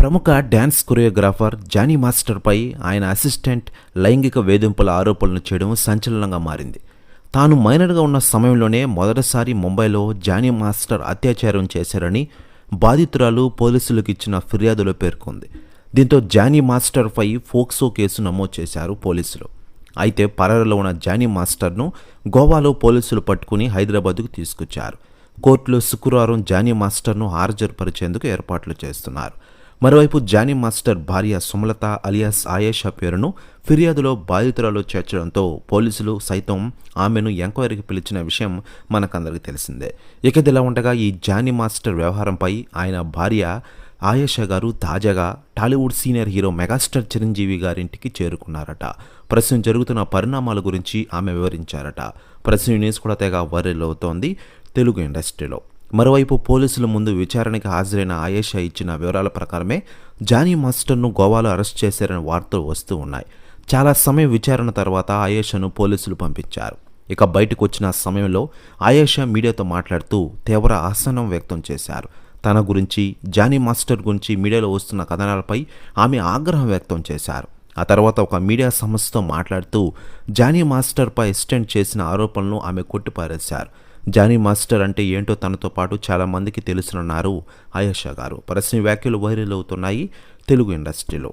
ప్రముఖ dance choreographer Johnny మాస్టర్పై ఆయన assistant లైంగిక వేధింపుల ఆరోపణలు చేయడం సంచలనంగా మారింది. తాను మైనర్గా ఉన్న సమయంలోనే మొదటిసారి ముంబైలో జానీ మాస్టర్ అత్యాచారం చేశారని బాధితురాలు పోలీసులకు ఇచ్చిన ఫిర్యాదులో పేర్కొంది. దీంతో జానీ మాస్టర్పై ఫోక్సో కేసు నమోదు చేశారు పోలీసులు. అయితే పరారీలో ఉన్న జానీ మాస్టర్ను గోవాలో పోలీసులు పట్టుకుని హైదరాబాద్కు తీసుకొచ్చారు. కోర్టులో శుక్రవారం జానీ మాస్టర్ను హాజరుపరిచేందుకు ఏర్పాట్లు చేస్తున్నారు. మరోవైపు జానీ మాస్టర్ భార్య సుమలత అలియాస్ ఆయేషా పేరును ఫిర్యాదులో బాధితురాలు చేర్చడంతో పోలీసులు సైతం ఆమెను ఎంక్వైరీకి పిలిచిన విషయం మనకందరికీ తెలిసిందే. ఇకదిలా ఉండగా ఈ జానీ మాస్టర్ వ్యవహారంపై ఆయన భార్య ఆయేషా గారు తాజాగా Tollywood senior hero megastar Chiranjeevi గారింటికి చేరుకున్నారట. ప్రస్తుతం జరుగుతున్న పరిణామాల గురించి ఆమె వివరించారట. ప్రస్తుతం న్యూస్ కూడా తెగ వైరల్ అవుతోంది తెలుగు ఇండస్ట్రీలో. మరోవైపు పోలీసుల ముందు విచారణకి హాజరైన ఆయేషా ఇచ్చిన వివరాల ప్రకారమే జానీ మాస్టర్ను గోవాలో అరెస్ట్ చేశారని వార్తలు వస్తూ ఉన్నాయి. చాలా సమయం విచారణ తర్వాత ఆయేషాను పోలీసులు పంపించారు. ఇక బయటకు వచ్చిన సమయంలో ఆయేషా మీడియాతో మాట్లాడుతూ తీవ్ర అసహనం వ్యక్తం చేశారు. తన గురించి జానీ మాస్టర్ గురించి మీడియాలో వస్తున్న కథనాలపై ఆమె ఆగ్రహం వ్యక్తం చేశారు. ఆ తర్వాత ఒక మీడియా సంస్థతో మాట్లాడుతూ జానీ మాస్టర్పై అసిస్టెంట్ చేసిన ఆరోపణలను ఆమె కొట్టిపారేశారు. జానీ మాస్టర్ అంటే ఏంటో తనతో పాటు చాలా మందికి తెలుసునన్నారు ఆయేషా గారు. పరిస్థితి వ్యాఖ్యలు వైరల్ అవుతున్నాయి తెలుగు ఇండస్ట్రీలో.